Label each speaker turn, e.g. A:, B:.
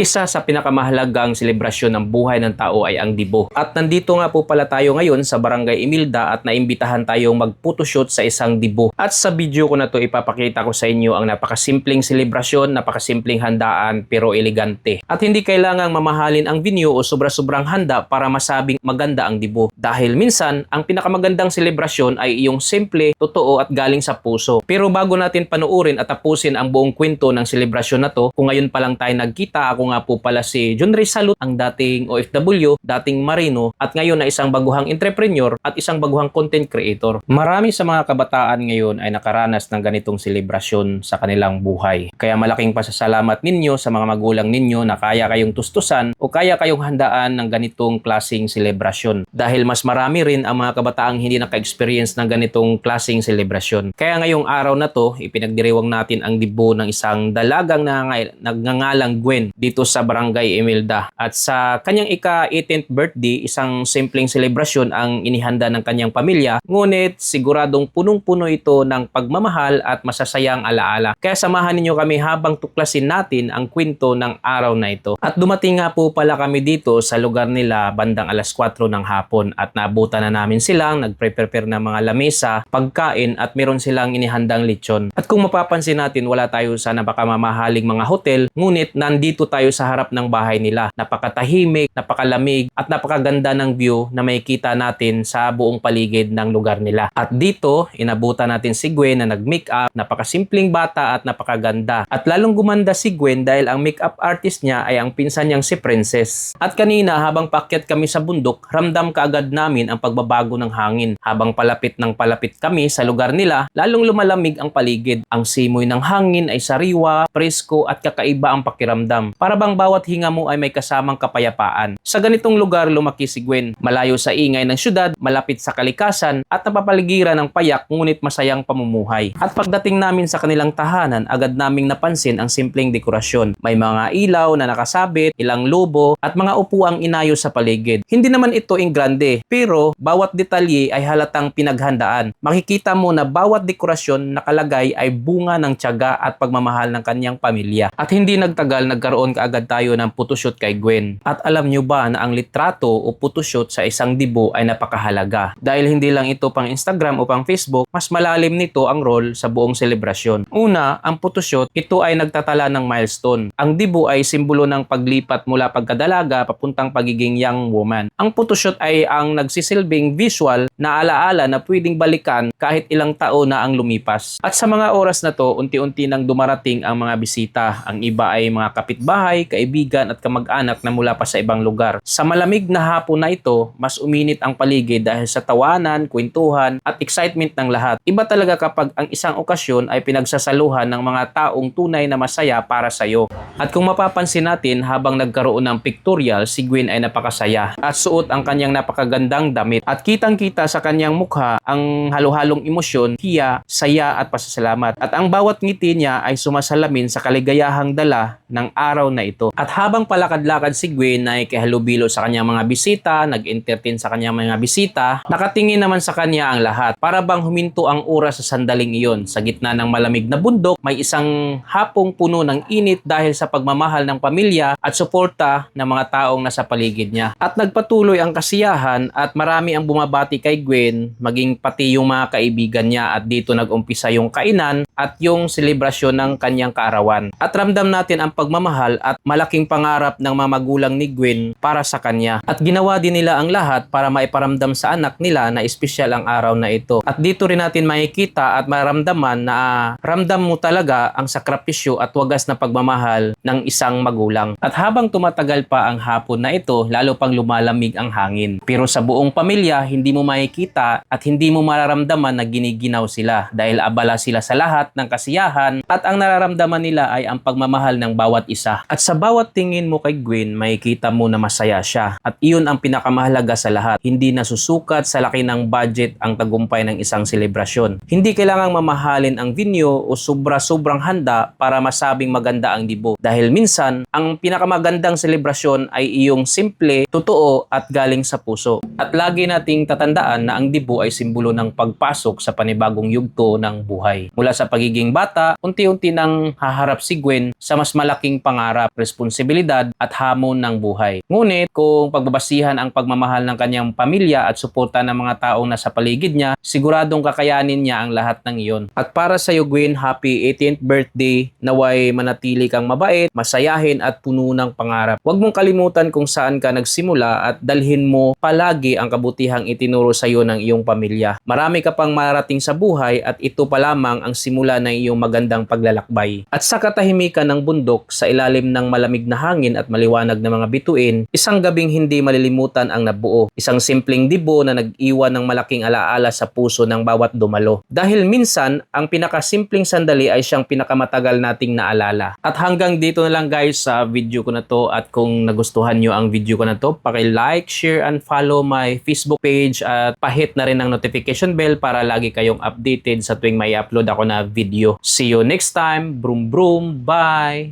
A: Isa sa pinakamahalagang selebrasyon ng buhay ng tao ay ang dibo. At nandito nga po pala tayo ngayon sa Barangay Imilda at naimbitahan tayong mag-photoshoot sa isang dibo. At sa video ko na to ipapakita ko sa inyo ang napakasimpleng selebrasyon, napakasimpleng handaan pero elegante. At hindi kailangang mamahalin ang venue o sobra-sobrang handa para masabing maganda ang dibo. Dahil minsan, ang pinakamagandang selebrasyon ay iyong simple, totoo at galing sa puso. Pero bago natin panuurin at tapusin ang buong kwento ng selebrasyon na to, kung ngayon pa lang tayo nagkita, ako nga po pala si John Ray Salud, ang dating OFW, dating Marino, at ngayon na isang baguhang entrepreneur at isang baguhang content creator. Marami sa mga kabataan ngayon ay nakaranas ng ganitong selebrasyon sa kanilang buhay. Kaya malaking pasasalamat ninyo sa mga magulang ninyo na kaya kayong tustusan o kaya kayong handaan ng ganitong klaseng selebrasyon. Dahil mas marami rin ang mga kabataang hindi naka-experience ng ganitong klaseng selebrasyon. Kaya ngayong araw na to, ipinagdiriwang natin ang dibo ng isang dalagang nagngangalang Gwen dito sa Barangay Imilda. At sa kanyang ika-18th birthday, isang simpleng selebrasyon ang inihanda ng kanyang pamilya. Ngunit siguradong punong-puno ito ng pagmamahal at masasayang alaala. Kaya samahan ninyo kami habang tuklasin natin ang kwento ng araw na ito. At dumating nga po pala kami dito sa lugar nila bandang alas 4 ng hapon at naabutan na namin silang nagprepare ng mga lamesa, pagkain at meron silang inihandang lechon. At kung mapapansin natin, wala tayo sa napakamamahaling mga hotel, ngunit nandito tayo sa harap ng bahay nila. Napakatahimik, napakalamig at napakaganda ng view na makikita natin sa buong paligid ng lugar nila. At dito, inabutan natin si Gwen na nag-makeup, napakasimpleng bata at napakaganda. At lalong gumanda si Gwen dahil ang makeup artist niya ay ang pinsan niyang si Princess. At kanina habang paakyat kami sa bundok, ramdam kaagad namin ang pagbabago ng hangin. Habang palapit ng palapit kami sa lugar nila, lalong lumalamig ang paligid. Ang simoy ng hangin ay sariwa, presko at kakaiba ang pakiramdam. Para bang bawat hinga mo ay may kasamang kapayapaan. Sa ganitong lugar lumaki si Gwen, malayo sa ingay ng syudad, malapit sa kalikasan at napapaligiran ng payak ngunit masayang pamumuhay. At pagdating namin sa kanilang tahanan, agad naming napansin ang simpleng dekorasyon. May mga ilaw na nakasabit, ilang lobo at mga upuang inayos sa paligid. Hindi naman ito grande, pero bawat detalye ay halatang pinaghandaan. Makikita mo na bawat dekorasyon nakalagay ay bunga ng tiyaga at pagmamahal ng kanyang pamilya. At hindi nagtagal, nagkaroon kaagad tayo ng photoshoot kay Gwen. At alam nyo ba na ang litrato o photoshoot sa isang dibo ay napakahalaga? Dahil hindi lang ito pang Instagram o pang Facebook, mas malalim nito ang role sa buong selebrasyon. Una, ang photoshoot, ito ay nagtatala ng milestone. Ang dibo ay simbolo ng paglipat mula pagkadalaga papuntang pagiging young woman. Ang photoshoot ay ang nagsisilbing visual na alaala na pwedeng balikan kahit ilang taon na ang lumipas. At sa mga oras na to, unti-unti nang dumarating ang mga bisita. Ang iba ay mga kapitbahay, kaibigan at kamag-anak na mula pa sa ibang lugar. Sa malamig na hapon na ito, mas uminit ang paligid dahil sa tawanan, kwentuhan at excitement ng lahat. Iba talaga kapag ang isang okasyon ay pinagsasaluhan ng mga taong tunay na masaya para sa iyo. At kung mapapansin natin, habang nagkaroon ng pictorial, si Gwen ay napakasaya at suot ang kanyang napakagandang damit. At kitang-kita sa kanyang mukha ang halo-halong emosyon, hiya, saya at pasasalamat. At ang bawat ngiti niya ay sumasalamin sa kaligayahang dala ng araw na ito. At habang palakad-lakad si Gwen ay kihalubilo sa kanyang mga bisita, nag-entertain sa kanyang mga bisita, nakatingin naman sa kanya ang lahat. Para bang huminto ang oras sa sandaling iyon. Sa gitna ng malamig na bundok, may isang hapong puno ng init dahil sa pagmamahal ng pamilya at suporta ng mga taong nasa paligid niya. At nagpatuloy ang kasiyahan at marami ang bumabati kay Gwen, maging pati yung mga kaibigan niya, at dito nag-umpisa yung kainan at yung selebrasyon ng kanyang kaarawan. At ramdam natin ang pagmamahal at malaking pangarap ng mga magulang ni Gwen para sa kanya. At ginawa din nila ang lahat para maiparamdam sa anak nila na espesyal ang araw na ito. At dito rin natin makikita at maramdaman na ramdam mo talaga ang sakripisyo at wagas na pagmamahal ng isang magulang. At habang tumatagal pa ang hapon na ito, lalo pang lumalamig ang hangin. Pero sa buong pamilya, hindi mo makikita at hindi mo mararamdaman na giniginaw sila dahil abala sila sa lahat ng kasiyahan at ang nararamdaman nila ay ang pagmamahal ng bawat isa. At sa bawat tingin mo kay Gwen, makikita mo na masaya siya. At iyon ang pinakamahalaga sa lahat. Hindi nasusukat sa laki ng budget ang tagumpay ng isang selebrasyon. Hindi kailangang mamahalin ang venue o sobra-sobrang handa para masabing maganda ang dibo. Dahil minsan, ang pinakamagandang selebrasyon ay iyong simple, totoo at galing sa puso. At lagi nating tatandaan na ang dibo ay simbolo ng pagpasok sa panibagong yugto ng buhay. Mula sa pagiging bata, unti-unti nang haharap si Gwen sa mas malaking pangarap responsibilidad at hamon ng buhay. Ngunit kung pagbabasihan ang pagmamahal ng kanyang pamilya at suporta ng mga taong nasa paligid niya, siguradong kakayanin niya ang lahat ng iyon. At para sa iyo, Gwen, happy 18th birthday. Naway manatili kang mabait, masayahin at puno ng pangarap. Huwag mong kalimutan kung saan ka nagsimula at dalhin mo palagi ang kabutihang itinuro sa iyo ng iyong pamilya. Marami ka pang marating sa buhay at ito pa lamang ang simula ng iyong magandang paglalakbay. At sa katahimikan ng bundok, sa ilalim ng malamig na hangin at maliwanag na mga bituin, isang gabing hindi malilimutan ang nabuo. Isang simpleng dibo na nag-iwan ng malaking alaala sa puso ng bawat dumalo. Dahil minsan, ang pinakasimpleng sandali ay siyang pinakamatagal nating naalala. At hanggang dito na lang guys sa video ko na to, at kung nagustuhan nyo ang video ko na to, paki-like, share, and follow my Facebook page at pahit na rin ang notification bell para lagi kayong updated sa tuwing may upload ako na video. See you next time. Broom broom. Bye!